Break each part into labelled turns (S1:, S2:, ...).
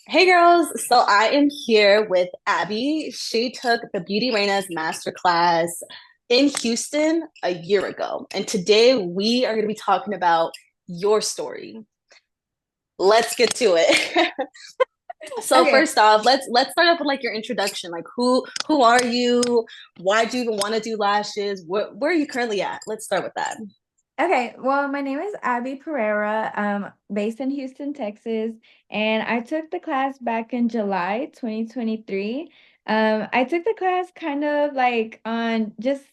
S1: Hey girls, so I am here with Abbie. She took the BeautyRaena's masterclass in Houston a year ago. And today we are going to be talking about your story. Let's get to it. So
S2: Okay,
S1: first off, let's start off with like your introduction. Like who are you? Why do you even want to do lashes? Where are you currently at? Let's start with that.
S2: okay. Well, my name is Abbie Pereira, based in Houston, Texas, and I took the class back in July 2023. I took the class kind of like on just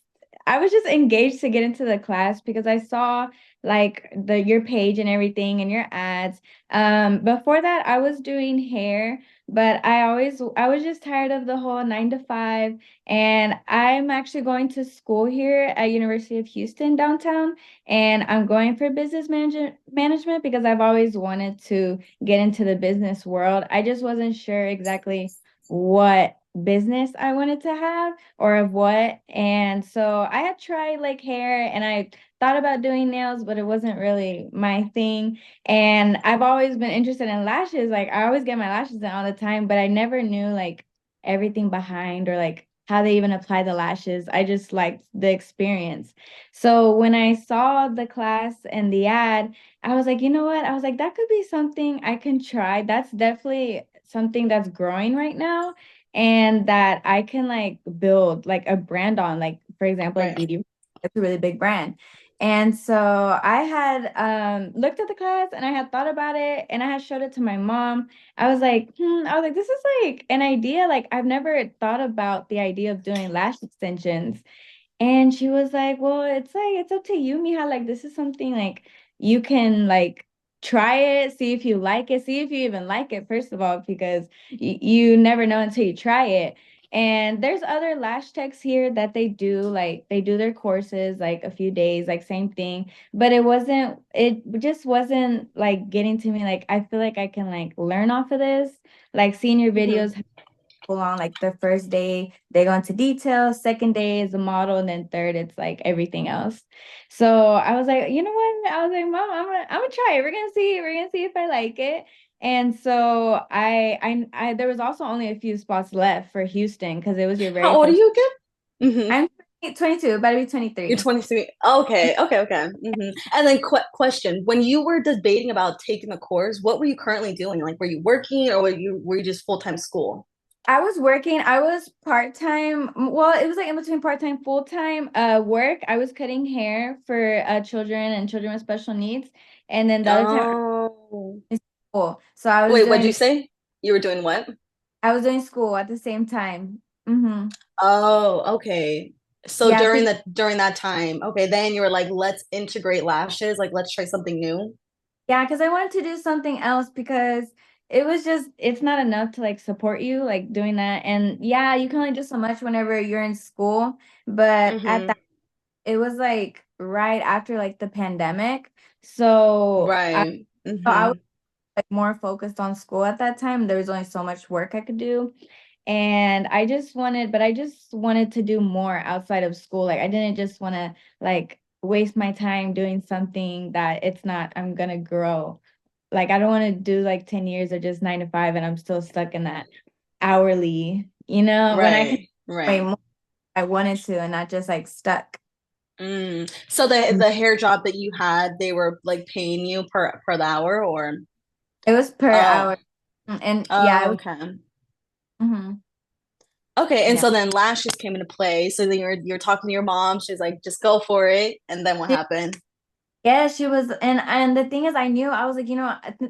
S2: I was just engaged to get into the class because I saw like the your page and everything and your ads. Before that, I was doing hair, but I was just tired of the whole 9 to 5, and I'm actually going to school here at University of Houston downtown, and I'm going for business management because I've always wanted to get into the business world. I just wasn't sure exactly what business I wanted to have or of what. And so I had tried like hair and I thought about doing nails, but it wasn't really my thing. And I've always been interested in lashes. Like I always get my lashes done all the time, but I never knew like everything behind or like how they even apply the lashes. I just liked the experience. So when I saw the class and the ad, I was like, you know what? I was like, that could be something I can try. That's definitely something that's growing right now and that I can like build like a brand on, like for example, like
S1: Right.
S2: Beauty, it's a really big brand. And so I had looked at the class and I had thought about it and I had showed it to my mom. I was like, this is like an idea. Like I've never thought about the idea of doing lash extensions. And she was like, well, it's like, it's up to you, Mija. Like, this is something like you can like try it, see if you like it, see if you even like it, first of all, because you never know until you try it. And there's other lash techs here that they do their courses like a few days, like same thing. But it just wasn't like getting to me. Like, I feel like I can like learn off of this, like seeing your
S1: Mhm.
S2: videos full on. Like the first day they go into detail, second day is the model, and then third it's like everything else. So I was like, you know what? I was like, Mom, I'm gonna try it. We're gonna see if I like it. And so I there was also only a few spots left for Houston because it was your
S1: How
S2: very
S1: old are
S2: first.
S1: you again?
S2: I'm 22, about to be
S1: You're
S2: 23.
S1: 23. Okay, okay, okay. And then question, when you were debating about taking the course, what were you currently doing? Like, were you working or were you just full-time school?
S2: I was working. I was part-time. Well, it was like in between part-time, full-time work. I was cutting hair for children and children with special needs. And then the other time
S1: Oh.
S2: I was in school. So I was
S1: Wait, what'd you
S2: doing
S1: say? You were doing what?
S2: school at the same time.
S1: Oh, okay. So
S2: Yeah,
S1: during that time, okay, then you were like, let's integrate lashes, like let's try something new.
S2: yeah, because I wanted to do something else because it's not enough to like support you like doing that. And yeah, you can only do so much whenever you're in school. But at
S1: Mm-hmm.
S2: that it was like right after like the pandemic. So
S1: Right.
S2: I was
S1: Mm-hmm.
S2: like more focused on school at that time. There was only so much work I could do. And I just wanted to do more outside of school. Like I didn't just want to like waste my time doing something that it's not, I'm gonna grow. Like I don't want to do like 10 years of just 9 to 5 and I'm still stuck in that hourly, when I could
S1: Right.
S2: way
S1: Right.
S2: more I wanted to and not just like stuck.
S1: So the hair job that you had, they were like paying you per the hour or
S2: It was per
S1: oh.
S2: hour. And yeah, it
S1: Oh,
S2: was
S1: okay.
S2: mhm,
S1: Okay, and
S2: yeah.
S1: so then lashes came into play. So then you're talking to your mom. She's like, just go for it. And then what happened?
S2: Yeah, she was, and the thing is, I knew I was like,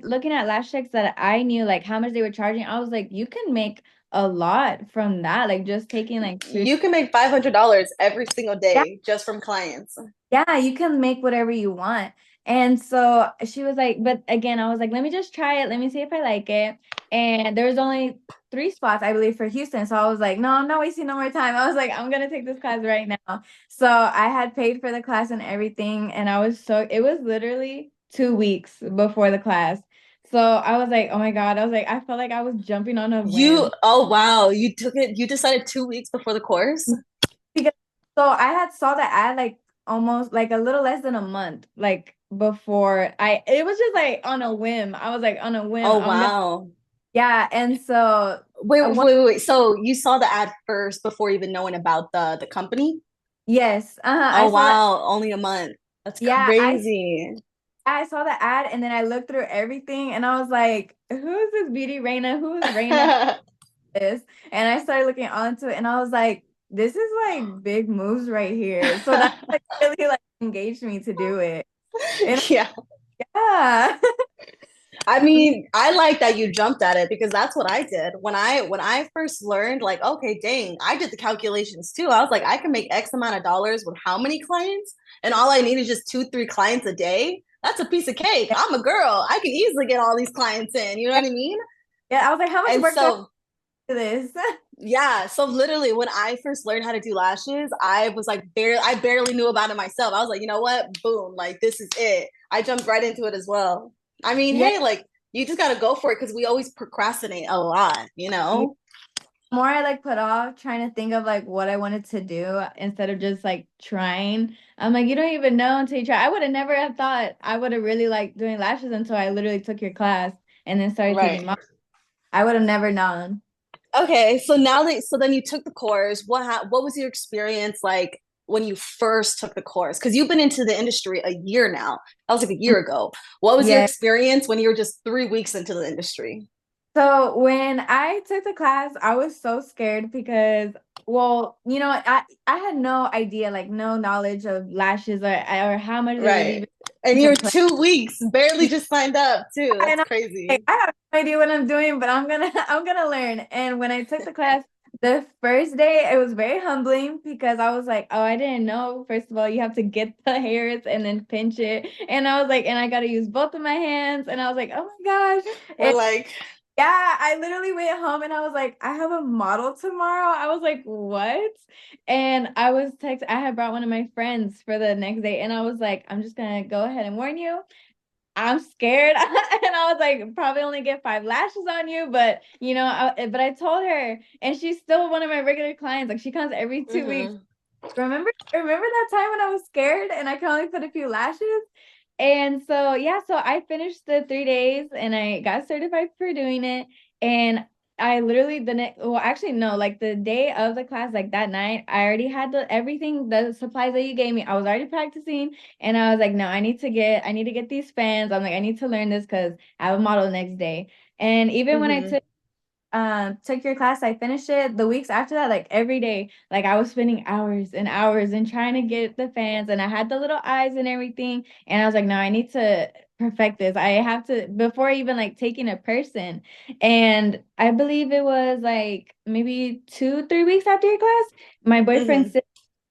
S2: looking at lash checks that I knew like how much they were charging, I was like, you can make a lot from that, like just taking like two.
S1: You can make $500 every single
S2: Yeah,
S1: day just from clients.
S2: yeah, you can make whatever you want. And so she was like, but again, I was like, let me just try it, let me see if I like it. And there was only 3 spots, I believe, for Houston. So I was like, no, I'm not wasting no more time. I was like, I'm gonna take this class right now. So I had paid for the class and everything, and it was literally 2 weeks before the class. So I was like, oh my God. I was like, I felt like I was jumping on a whim.
S1: Oh wow, you took it, you decided 2 weeks before the course?
S2: Because so I had saw the ad like almost like a little less than a month, like before it was just like on a whim. I was like on a whim,
S1: Oh wow.
S2: Yeah, and so one,
S1: Wait. So you saw the ad first before even knowing about the company?
S2: yes,
S1: Oh
S2: I saw that.
S1: wow, only a month. That's
S2: Yeah,
S1: crazy.
S2: I saw the ad and then I looked through everything and I was like, who is this BeautyRaena? Who is Raina? This? And I started looking onto it and I was like, this is like big moves right here. So that like really like engaged me to do it. And
S1: Yeah.
S2: yeah.
S1: I mean, I like that you jumped at it because that's what I did when I first learned. Like, okay, dang, I did the calculations too. I was like, I can make X amount of dollars with how many clients, and all I need is just 2, 3 clients a day. That's a piece of cake.
S2: Yeah.
S1: I'm a girl. I can easily get all these clients in. You know
S2: Yeah.
S1: what I mean?
S2: Yeah. I was like, how much
S1: And
S2: work do I
S1: so
S2: do this?
S1: yeah, so literally when I first learned how to do lashes, I was like I barely knew about it myself. I was like, you know what? Boom, like this is it. I jumped right into it as well. I mean,
S2: Yeah.
S1: hey, like you just got to go for it because we always procrastinate a lot, you
S2: The
S1: know?
S2: more I like put off trying to think of like what I wanted to do instead of just like trying. I'm like, you don't even know until you try. I would have never have thought I would have really liked doing lashes until I literally took your class and then started taking
S1: Right.
S2: models. I would have never known.
S1: Okay, so then you took the course. What was your experience like when you first took the course? Because you've been into the industry a year now. That was like a year ago. What was your
S2: Yeah.
S1: experience when you were just 3 weeks into the industry?
S2: So when I took the class, I was so scared because, well, I had no idea, like no knowledge of lashes or how much they would
S1: Right.
S2: even
S1: And
S2: to
S1: you're
S2: play.
S1: 2 weeks, barely just signed up too. That's
S2: And I'm like,
S1: crazy.
S2: I have no idea what I'm doing, but I'm gonna I'm gonna learn. And when I took the class, the first day it was very humbling because I was like, oh, I didn't know. First of all, you have to get the hairs and then pinch it. And I was like, and I gotta use both of my hands. And I was like, oh my
S1: We're
S2: gosh.
S1: like,
S2: Yeah, I literally went home and I was like, I have a model tomorrow. I was like, what? And I had brought one of my friends for the next day and I was like, I'm just gonna go ahead and warn you. I'm scared. And I was like, probably only get 5 lashes on you, but but I told her and she's still one of my regular clients. Like she comes every 2 weeks.
S1: mm-hmm,
S2: Remember that time when I was scared and I could only put a few lashes? And so yeah, so I finished the 3 days and I got certified for doing it. And I literally the next well actually no, like the day of the class, like that night, I already had the supplies that you gave me. I was already practicing and I was like, no, I need to get these fans. I'm like, I need to learn this because I have a model next day. And even when I
S1: mm-hmm.
S2: took your class, I finished it the weeks after that, like every day, like I was spending hours and hours and trying to get the fans and I had the little eyes and everything. And I was like, no, I need to perfect this. I have to before even like taking a person. And I believe it was like maybe 2, 3 weeks after your class, my boyfriend
S1: Mm-hmm.
S2: said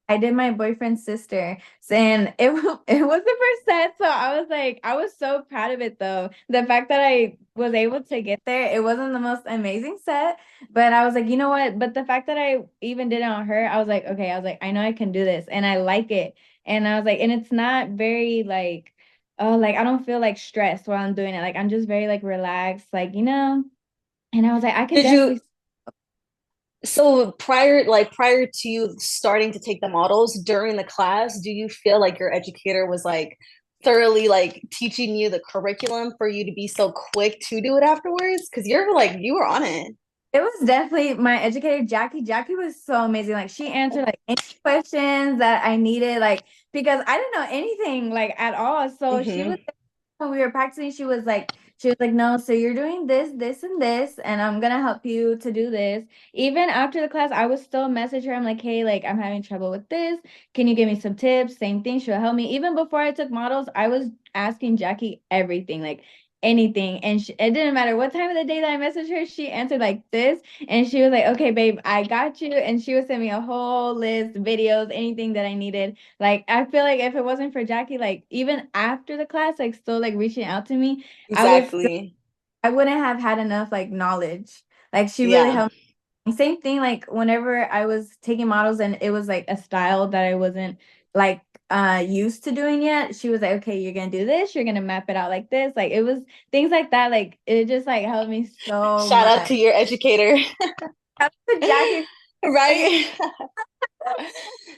S2: I did my boyfriend's sister, and it was the first set, so I was like, I was so proud of it though. The fact that I was able to get there, it wasn't the most amazing set, but I was like, you know what? But the fact that I even did it on her, I was like, okay, I was like, I know I can do this, and I like it, and I was like, and it's not very like, oh, like I don't feel like stressed while I'm doing it, like I'm just very like relaxed, like and I was like, I can
S1: Did you
S2: definitely.
S1: so prior to you starting to take the models during the class, do you feel like your educator was like thoroughly like teaching you the curriculum for you to be so quick to do it afterwards? Because you're like you were on it.
S2: It was definitely my educator, Jackie. Jackie was so amazing. Like she answered like any questions that I needed, like because I didn't know anything like at all. So she was
S1: Mm-hmm.
S2: when we were practicing, she was like, no, so you're doing this, this, and this, and I'm gonna help you to do this. Even after the class, I would still message her. I'm like, hey, like I'm having trouble with this. Can you give me some tips? Same thing, she'll help me. Even before I took models, I was asking Jackie everything, like anything. And it didn't matter what time of the day that I messaged her, she answered like this. And she was like, okay, babe, I got you. And she would send me a whole list, videos, anything that I needed. Like, I feel like if it wasn't for Jackie, like even after the class, like still like reaching out to me, I would still,
S1: Exactly.
S2: I wouldn't have had enough like knowledge. Like she really
S1: Yeah.
S2: helped. Same thing, like whenever I was taking models and it was like a style that I wasn't like used to doing yet, she was like, okay, you're gonna do this, you're gonna map it out like this. Like it was things like that, like it just like helped me so
S1: Shout out
S2: much.
S1: to your educator.
S2: Jackie.
S1: Right?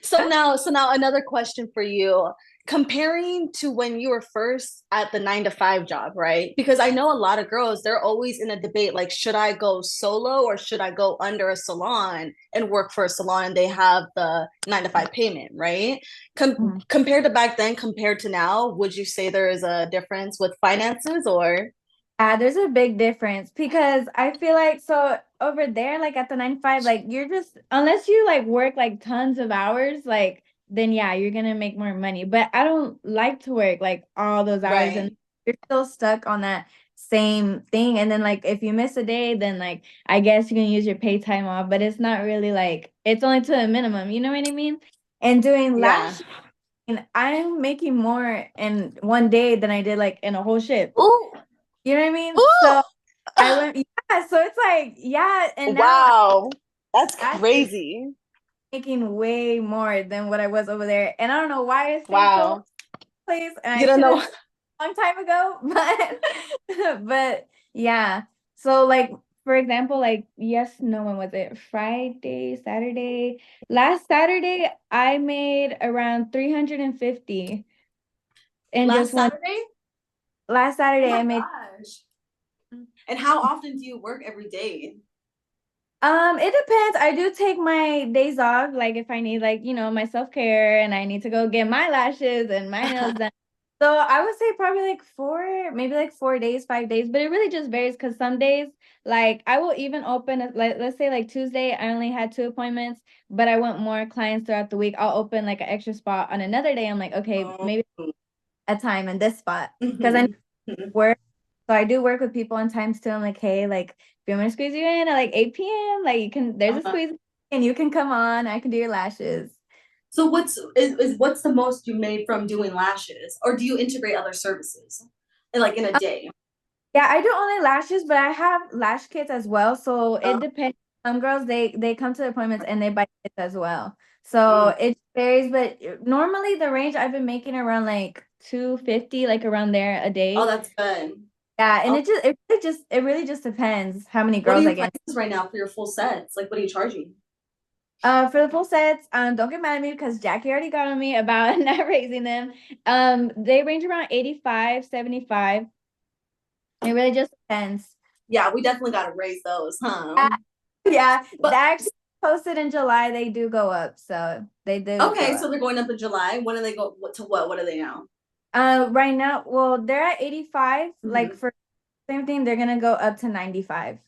S1: So now another question for you. comparing to when you were first at the 9 to 5 job, right? Because I know a lot of girls, they're always in a debate like, should I go solo or should I go under a salon and work for a salon and they have the 9 to 5 payment, right?
S2: Mhm.
S1: Compared to back then, compared to now, would you say there is a difference with finances or?
S2: There's a big difference because I feel like so over there, like at the 9 to 5, like you're just unless you like work like tons of hours, like then yeah, you're gonna make more money. But I don't like to work like all those hours and
S1: Right.
S2: you're still stuck on that same thing. And then like if you miss a day, then like I guess you can use your pay time off, but it's not really like it's only to a minimum, you know what I mean? And doing
S1: Yeah.
S2: lash, I'm making more in one day than I did like in a whole shift.
S1: Ooh.
S2: You know what I mean? So
S1: Ooh.
S2: I went, yeah, so it's like, yeah, and now
S1: Wow. That's
S2: I'm
S1: crazy.
S2: making way more than what I was over there. And I don't know why I stayed so long
S1: Wow.
S2: in place and
S1: You
S2: I
S1: don't
S2: should
S1: know.
S2: have a long time ago, but yeah. So like for example, like yes, no, when was it? Friday, Saturday. Last Saturday I made around 350 in
S1: Last
S2: just one
S1: Saturday?
S2: last
S1: Oh
S2: Saturday I
S1: my
S2: made.
S1: gosh. And how often do you work every day?
S2: It depends. I do take my days off, like if I need like, my self-care and I need to go get my lashes and my nails done. So I would say probably like four, maybe like 4 days, 5 days, but it really just varies because some days, like I will even open like let's say like Tuesday, I only had 2 appointments, but I want more clients throughout the week. I'll open like an extra spot on another day. I'm like, okay,
S1: Oh.
S2: maybe a time in this spot because I
S1: Mhm.
S2: work. So I do work with people on times too. I'm like, hey, like, if you want me to squeeze you in at like 8 p.m., like you can, there's a
S1: Uh-huh.
S2: squeeze and you can come on. I can do your lashes.
S1: So what's the most you made from doing lashes, or do you integrate other services, like in a day?
S2: Yeah, I do only lashes, but I have lash kits as well. So it depends. Some girls they come to the appointments and they buy kits as well. So
S1: Mm.
S2: it varies, but normally the range I've been making around like 250, like around there a
S1: Oh,
S2: day.
S1: that's good.
S2: Yeah, and
S1: Oh,
S2: it really just depends how many
S1: what are
S2: girls
S1: your
S2: I get.
S1: prices right now for your full sets? Like, what are you charging?
S2: For the full sets, don't get mad at me because Jackie already got on me about not raising them. They range around 85, 75. It really just depends.
S1: Yeah, we definitely got to raise those, huh?
S2: Uh, yeah,
S1: But
S2: that actually posted in July, they do go up. So they do go
S1: okay,
S2: up.
S1: so they're going up in July. When do they go? What to what? What are they now?
S2: Right now, well, they're at 85. Like
S1: Mm-hmm.
S2: for same thing, they're gonna go up to 95.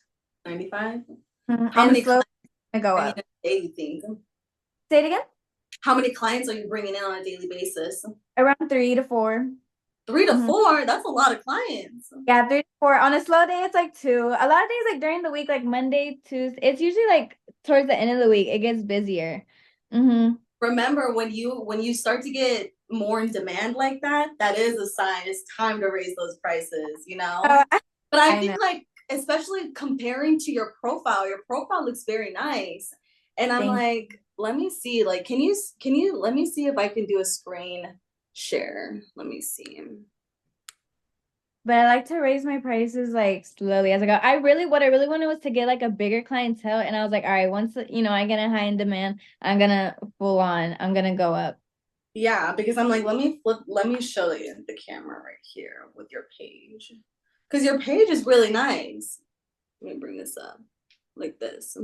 S1: 95. How
S2: And
S1: many
S2: slowly
S1: clients
S2: gonna go
S1: bringing
S2: up.
S1: in a day? You think?
S2: Say it again.
S1: How many clients are you bringing in on a daily basis?
S2: Around 3 to 4.
S1: Three to
S2: Mhm.
S1: four. That's a lot of clients.
S2: Yeah, 3 to 4. On a slow day, it's like two. A lot of days, like during the week, like Monday, Tuesday, it's usually like towards the end of the week, it gets busier. Mm-hmm.
S1: Remember when you start to get more in demand like that, that is a sign it's time to raise those prices, you know?
S2: Oh,
S1: But I
S2: I know.
S1: think like especially comparing to your profile looks very nice. And I'm
S2: Thank
S1: like, let me see, like, can you let me see if I can do a screen share. Let me see.
S2: But I like to raise my prices like slowly as I go. What I really wanted was to get like a bigger clientele. And I was like, all right, once, I get a high in demand, I'm gonna go up.
S1: Yeah, because I'm like, let me show you the camera right here with your page. Because your page is really nice. Let me bring this up like this.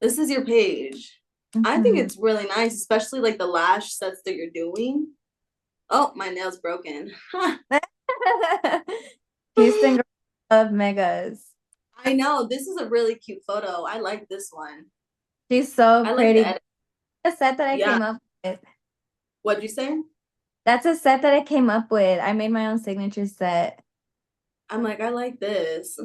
S1: This is your page. I think
S2: Mhm.
S1: it's really nice, especially like the lash sets that you're doing. Oh, my nail's broken.
S2: Houston girls love megas.
S1: I know. This is a really cute photo. I like this one.
S2: She's so
S1: I like the
S2: pretty.
S1: edit.
S2: The set that I
S1: Yeah.
S2: came up with.
S1: What'd you say?
S2: That's a set that I came up with. I made my own signature set.
S1: I'm like, I like this.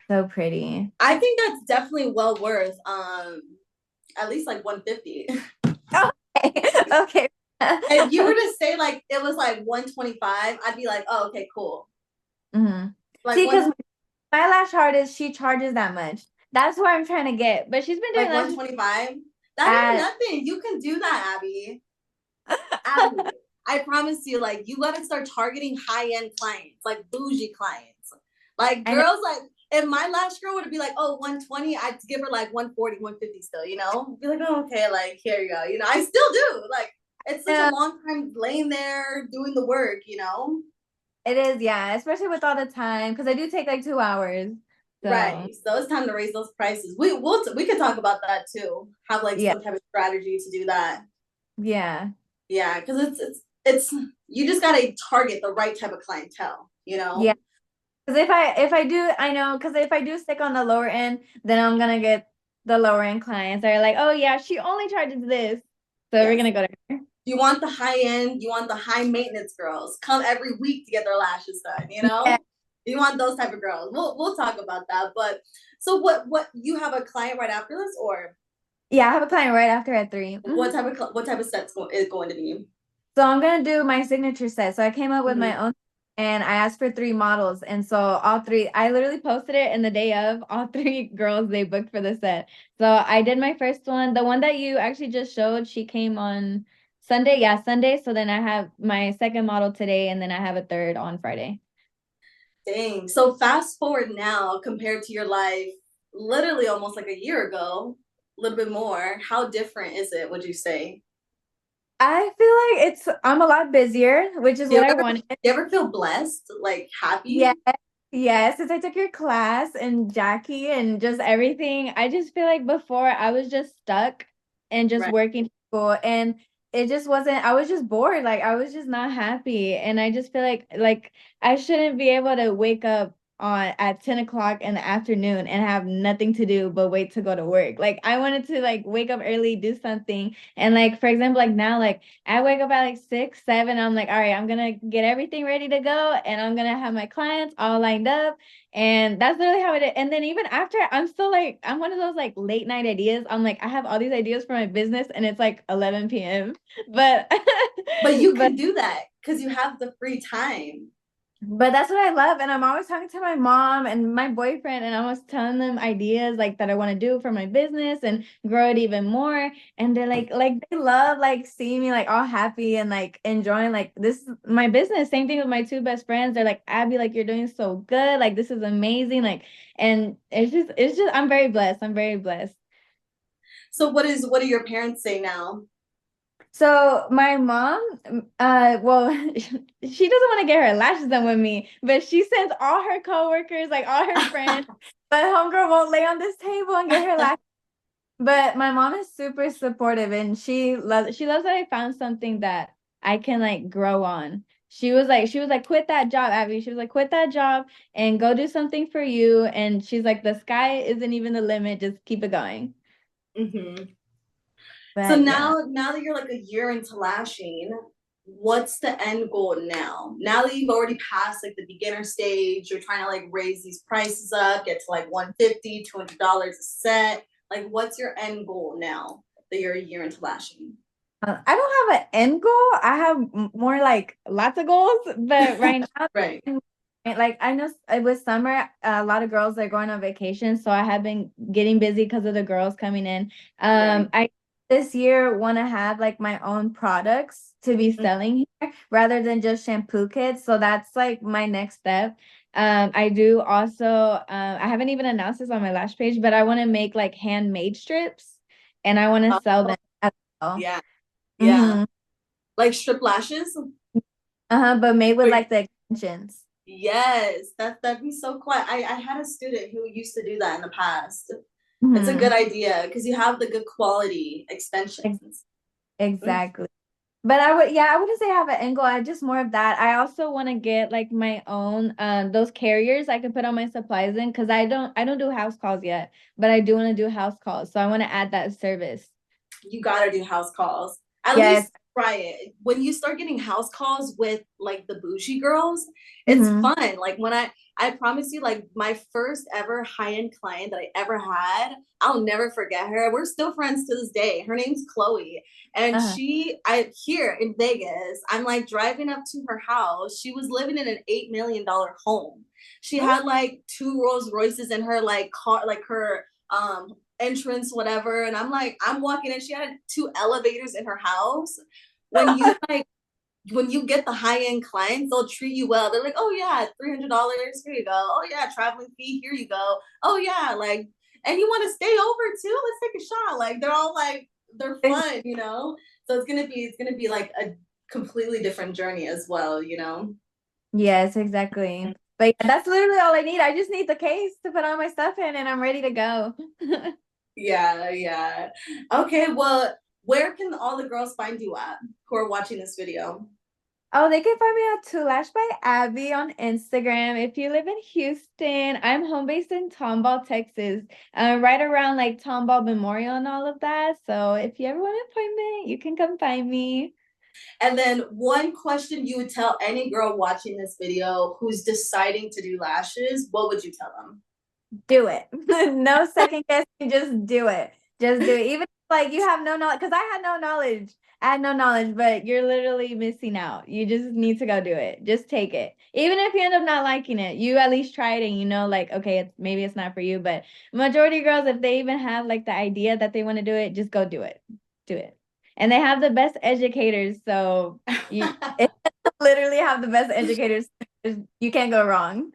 S2: So pretty.
S1: I think that's definitely well worth at least like 150.
S2: Okay. Okay.
S1: If you were to say like it was like 125, I'd be like, oh, okay, cool.
S2: Hmm.
S1: Like
S2: See,
S1: one
S2: because my lash artist, she charges that much. That's what I'm trying to get. But she's been doing
S1: like
S2: lashes
S1: 125. That ain't
S2: at
S1: nothing. You can do that, Abbie. Abbie, I promise you, like you gotta start targeting high-end clients, like bougie clients. Like
S2: I know
S1: girls, like if my lash girl would be like, oh, 120, I'd give her like 140, 150 still, you know? Be like, oh, okay, like here you go. You know, I still do. Like it's such a
S2: Yeah,
S1: long time laying there doing the work,
S2: it is, yeah, especially with all the time, because I do take like 2 hours. So
S1: Right. So it's time to raise those prices. We could talk about that too. Have like
S2: yeah,
S1: some type of strategy to do that.
S2: yeah,
S1: Yeah, because it's you just gotta target the right type of clientele, you
S2: yeah.
S1: know?
S2: Because if I do, I know, because if I do stick on the lower end, then I'm gonna get the lower end clients. They're like, oh yeah, she only charges this, so we're
S1: Yes.
S2: gonna go there.
S1: You want the high end, you want the high maintenance girls. Come every week to get their lashes done, you
S2: Yeah,
S1: know? You want those type of girls. We'll talk about that. But so what you have a client right after this, or
S2: yeah. I have a client right after at 3.
S1: what type of is going to be?
S2: So I'm gonna do my signature set. So I came up with
S1: Mm-hmm.
S2: my own and I asked for 3 models. And so all three, I literally posted it in the day of all 3 girls they booked for the set. So I did my first one. The one that you actually just showed, she came on Sunday. Yeah, Sunday. So then I have my second model today, and then I have a third on Friday.
S1: Dang. So fast forward now compared to your life literally almost like a year ago, a little bit more. How different is it, would you say?
S2: I feel like I'm a lot busier, which is
S1: Do you
S2: what I
S1: ever,
S2: wanted.
S1: you ever feel blessed, like happy?
S2: Yeah. Yeah, since I took your class and Jackie and just everything, I just feel like before I was just stuck and just
S1: Right.
S2: working school, and it just wasn't, I was just bored. Like I was just not happy. And I just feel like I shouldn't be able to wake up on at 10 o'clock in the afternoon and have nothing to do but wait to go to work. Like I wanted to like wake up early, do something. And like for example, like now, like I wake up at like 6, 7. I'm like, all right, I'm gonna get everything ready to go, and I'm gonna have my clients all lined up, and that's literally how it is. And then even after, I'm still like, I'm one of those like late night ideas. I'm like, I have all these ideas for my business, and it's like 11 p.m. But
S1: But you
S2: but
S1: can do that because you have the free time.
S2: But that's what I love. And I'm always talking to my mom and my boyfriend, and I'm always telling them ideas like that I want to do for my business and grow it even more. And they're like they love like seeing me like all happy and like enjoying like this is my business. Same thing with my 2 best friends. They're like, Abbie, like you're doing so good. Like this is amazing. Like, and it's just I'm very blessed. I'm very blessed.
S1: So what do your parents say now?
S2: So my mom, well, she doesn't want to get her lashes done with me, but she sends all her coworkers, like all her friends. But homegirl won't lay on this table and get her lashes. But my mom is super supportive, and she loves that I found something that I can like grow on. She was like, quit that job, Abby. She was like, quit that job and go do something for you. And she's like, the sky isn't even the limit. Just keep it going.
S1: Mm-hmm. So
S2: But yeah.
S1: now that you're like a year into lashing, what's the end goal now? Now that you've already passed like the beginner stage, you're trying to like raise these prices up, get to like 150, $200 a set. Like, what's your end goal now that you're a year into lashing?
S2: I don't have an end goal. I have more like lots of goals, but right now,
S1: Right.
S2: like I know it was summer, a lot of girls are going on vacation, so I have been getting busy because of the girls coming in.
S1: Right.
S2: I this year want to have like my own products to be selling here rather than just shampoo kits. So that's like my next step. I do also, I haven't even announced this on my lash page, but I want to make like handmade strips, and I want to sell
S1: Oh,
S2: them as well.
S1: yeah. Yeah.
S2: Mm-hmm.
S1: Like strip lashes?
S2: Uh-huh, but made with
S1: Or
S2: like the extensions.
S1: yes, that'd be so cool. I had a student who used to do that in the past. It's a good
S2: Mm-hmm.
S1: idea because you have the good quality extensions. Mm.
S2: Exactly. But I would, yeah, I wouldn't say I have an angle. I just more of that. I also want to get like my own those carriers I can put all my supplies in, because I don't do house calls yet, but I do want to do house calls. So I want to add that service.
S1: You gotta do house calls. At
S2: Yes.
S1: least try it. When you start getting house calls with like the bougie girls, it's
S2: Mm-hmm.
S1: fun. Like when I promise you, like my first ever high-end client that I ever had, I'll never forget her. We're still friends to this day. Her name's Chloe. And
S2: Uh-huh.
S1: I here in Vegas, I'm like driving up to her house. She was living in an $8 million home. She had like two Rolls Royces in her like car, like her entrance, whatever. And I'm like, I'm walking in. She had two elevators in her house. When you like, when you get the high end clients, they'll treat you well. They're like, oh yeah, $300. Here you go. Oh yeah, traveling fee. Here you go. Oh yeah, like, and you want to stay over too? Let's take a shot. Like they're all like they're fun, you know? So it's gonna be like a completely different journey as well, you know?
S2: Yes, exactly. But yeah, that's literally all I need. I just need the case to put all my stuff in and I'm ready to go.
S1: Yeah, yeah. Okay, well, where can all the girls find you at who are watching this video?
S2: Oh, they can find me at To Lash by Abbie on Instagram. If you live in Houston, I'm home based in Tomball, Texas, right around like Tomball Memorial and all of that. So if you ever want an appointment, you can come find me.
S1: And then one question you would tell any girl watching this video who's deciding to do lashes, what would you tell them?
S2: Do it. No second guessing, just do it. Just do it. Even if, like you have no knowledge, because I had no knowledge. I had no knowledge, but you're literally missing out. You just need to go do it. Just take it. Even if you end up not liking it, you at least try it and you know, like, okay, maybe it's not for you. But majority of girls, if they even have like the idea that they want to do it, just go do it. Do it. And they have the best educators, so you literally have the best educators. You can't go wrong.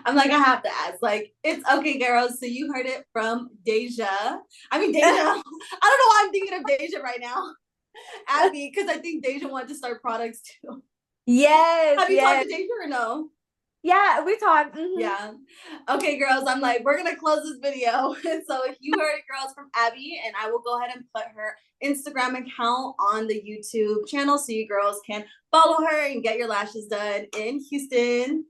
S1: I'm like, I have to ask. Like, it's okay, girls. So you heard it from Deja. I mean, Deja. I don't know why I'm thinking of Deja right now. Abbie, because I think Deja wanted to start products too.
S2: Yes,
S1: Have you talked
S2: yes.
S1: to Deja or no?
S2: Yeah, we talked.
S1: Yeah. Okay, girls. I'm like, we're gonna close this video. So you heard it, girls, from Abbie, and I will go ahead and put her Instagram account on the YouTube channel so you girls can follow her and get your lashes done in Houston.